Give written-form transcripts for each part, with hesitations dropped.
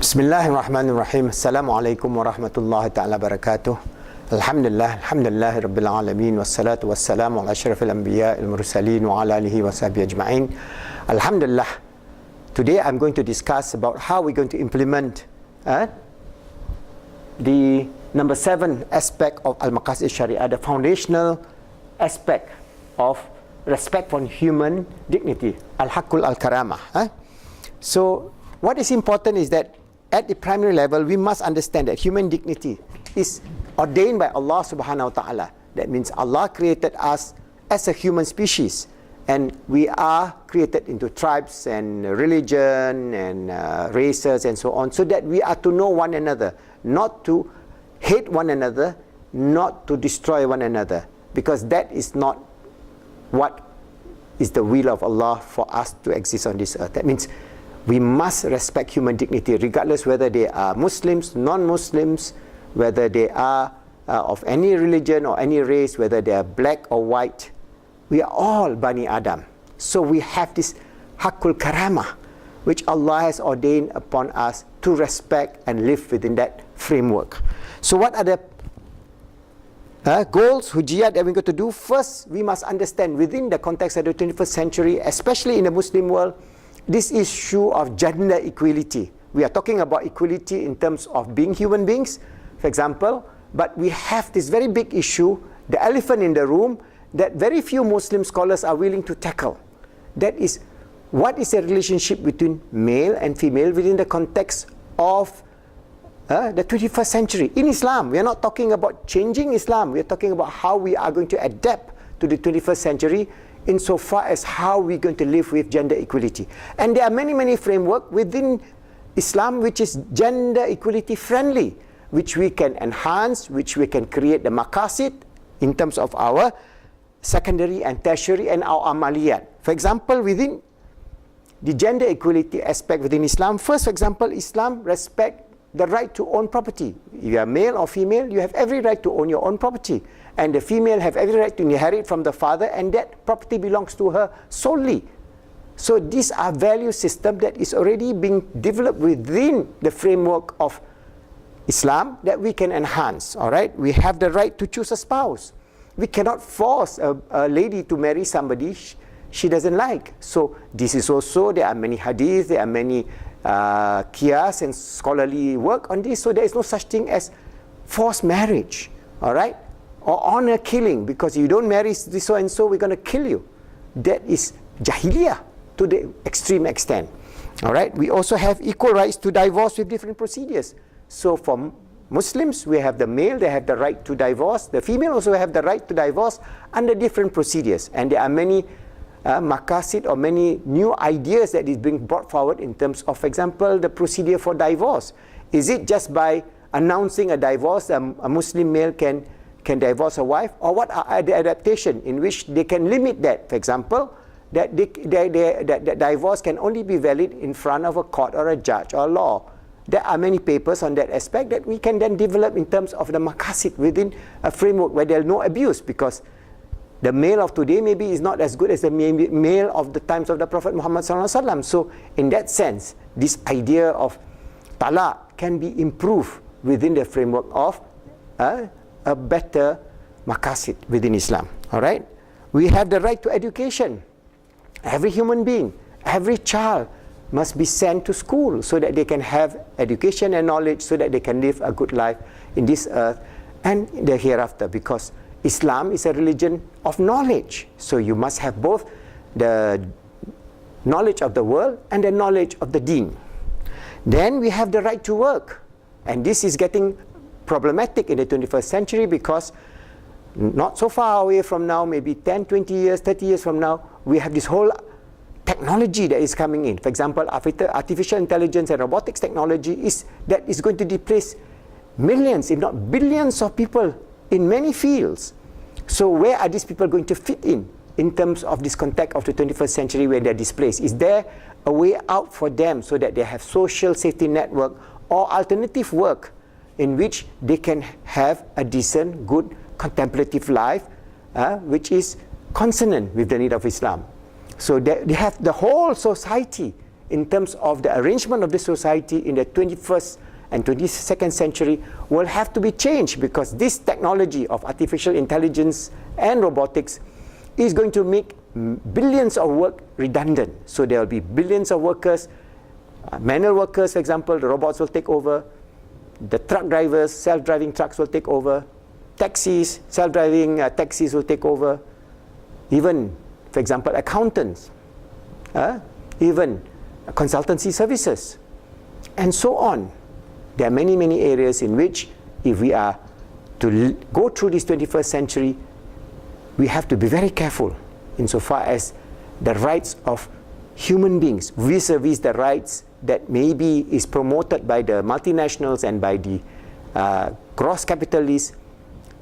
Bismillahirrahmanirrahim. Assalamualaikum warahmatullahi ta'ala barakatuh. Alhamdulillah rabbil alamin wassalatu wassalamu ala asyrafil anbiya al mursalin wa ala alihi wa sahbihi ajma'in. Alhamdulillah. Today I'm going to discuss about how we're going to implement the number 7 aspect of Maqhasid Shariah, the foundational aspect of respect for human dignity, al-haqqul al-karamah. So what is important is that at the primary level, we must understand that human dignity is ordained by Allah subhanahu wa ta'ala. That means Allah created us as a human species, and we are created into tribes and religion and races and so on, so that we are to know one another, not to hate one another, not to destroy one another, because that is not what is the will of Allah for us to exist on this earth. That means we must respect human dignity, regardless whether they are Muslims, non-Muslims, whether they are of any religion or any race, whether they are black or white. We are all Bani Adam. So we have this haqqul karamah, which Allah has ordained upon us to respect and live within that framework. So what are the goals, hujiyat that we're going to do? First, we must understand within the context of the 21st century, especially in the Muslim world, this issue of gender equality. We are talking about equality in terms of being human beings, for example, but we have this very big issue, the elephant in the room, that very few Muslim scholars are willing to tackle. That is, what is the relationship between male and female within the context of the 21st century? In Islam, we are not talking about changing Islam, we are talking about how we are going to adapt to the 21st century insofar as how we're going to live with gender equality. And there are many frameworks within Islam which is gender equality friendly, which we can enhance, which we can create the Maqhasid in terms of our secondary and tertiary and our amaliyat. For example, within the gender equality aspect within Islam, first, for example, Islam respect the right to own property. If you are male or female, you have every right to own your own property. And the female have every right to inherit from the father, and that property belongs to her solely. So these are value system that is already being developed within the framework of Islam that we can enhance. All right, we have the right to choose a spouse. We cannot force a lady to marry somebody she doesn't like. So this is also, there are many hadiths, there are many qiyas and scholarly work on this. So there is no such thing as forced marriage. All right, or honor killing, because you don't marry this so and so, we're going to kill you. That is jahiliyah to the extreme extent. All right, we also have equal rights to divorce with different procedures. So for Muslims, we have the male, they have the right to divorce. The female also have the right to divorce under different procedures. And there are many maqasid or many new ideas that is being brought forward in terms of, for example, the procedure for divorce. Is it just by announcing a divorce, a Muslim male can divorce a wife, or what are the adaptation in which they can limit that? For example, that divorce can only be valid in front of a court or a judge or law. There are many papers on that aspect that we can then develop in terms of the maqasid within a framework where there is no abuse, because the male of today maybe is not as good as the male of the times of the Prophet Muhammad sallallahu alaihi wasallam. So in that sense, this idea of talaq can be improved within the framework of a better maqasid within Islam. All right, we have the right to education. Every human being, every child must be sent to school so that they can have education and knowledge, so that they can live a good life in this earth and the hereafter, because Islam is a religion of knowledge. So you must have both the knowledge of the world and the knowledge of the deen. Then we have the right to work, and this is getting problematic in the 21st century, because not so far away from now, maybe 10, 20 years, 30 years from now, we have this whole technology that is coming in. For example, artificial intelligence and robotics technology is going to displace millions, if not billions of people in many fields. So where are these people going to fit in terms of this context of the 21st century where they're displaced? Is there a way out for them so that they have social safety network or alternative work in which they can have a decent, good, contemplative life, which is consonant with the need of Islam? So they have the whole society in terms of the arrangement of the society in the 21st and 22nd century will have to be changed, because this technology of artificial intelligence and robotics is going to make billions of work redundant. So there will be billions of workers, manual workers, for example, the robots will take over, the truck drivers, self-driving trucks will take over, taxis, self-driving taxis will take over, even, for example, accountants, even consultancy services, and so on. There are many, many areas in which, if we are to go through this 21st century, we have to be very careful insofar as the rights of human beings vis-a-vis the rights that maybe is promoted by the multinationals and by the gross capitalists,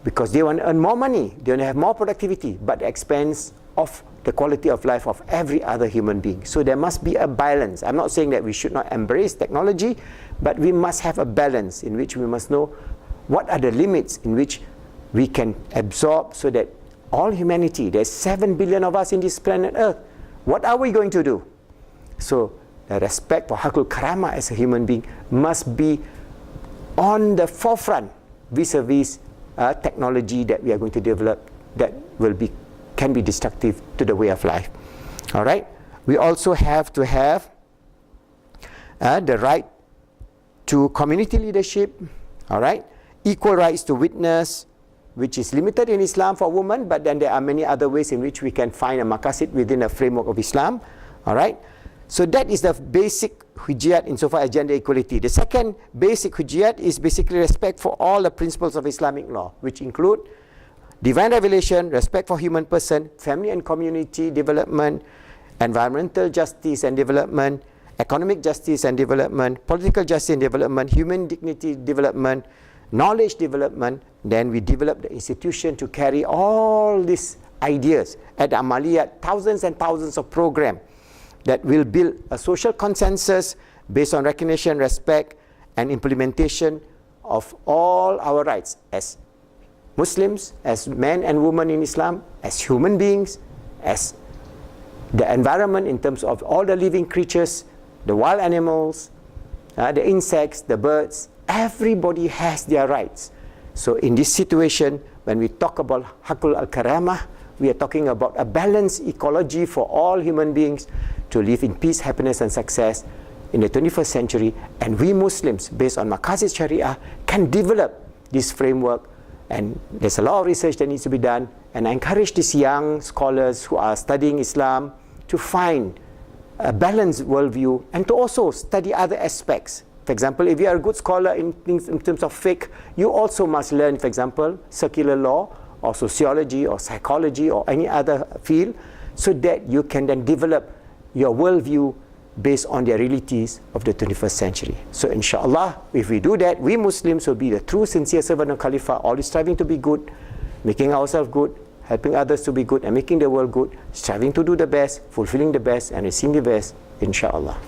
because they want to earn more money, they want to have more productivity, but at the expense of the quality of life of every other human being. So there must be a balance. I'm not saying that we should not embrace technology, but we must have a balance in which we must know what are the limits in which we can absorb, so that all humanity, there's 7 billion of us in this planet Earth, what are we going to do? So the respect for Hakul Karamah as a human being must be on the forefront vis-a-vis technology that we are going to develop that can be destructive to the way of life. All right. We also have to have the right to community leadership. All right. Equal rights to witness, which is limited in Islam for women, but then there are many other ways in which we can find a maqasid within the framework of Islam. All right. So that is the basic hujjiyat insofar as gender equality. The second basic hujjiyat is basically respect for all the principles of Islamic law, which include divine revelation, respect for human person, family and community development, environmental justice and development, economic justice and development, political justice and development, human dignity development, knowledge development. Then we develop the institution to carry all these ideas at Amaliyat, thousands and thousands of programs that will build a social consensus based on recognition, respect, and implementation of all our rights as Muslims, as men and women in Islam, as human beings, as the environment in terms of all the living creatures, the wild animals, the insects, the birds. Everybody has their rights. So in this situation, when we talk about Hakul al-Karamah, we are talking about a balanced ecology for all human beings to live in peace, happiness, and success in the 21st century. And we Muslims, based on Maqhasid Shariah, can develop this framework. And there's a lot of research that needs to be done. And I encourage these young scholars who are studying Islam to find a balanced worldview and to also study other aspects. For example, if you are a good scholar in terms of fiqh, you also must learn, for example, secular law or sociology or psychology or any other field, so that you can then develop your worldview based on the realities of the 21st century. So inshallah, if we do that, we Muslims will be the true sincere servant of Khalifah, always striving to be good, making ourselves good, helping others to be good, and making the world good, striving to do the best, fulfilling the best, and receiving the best, inshallah.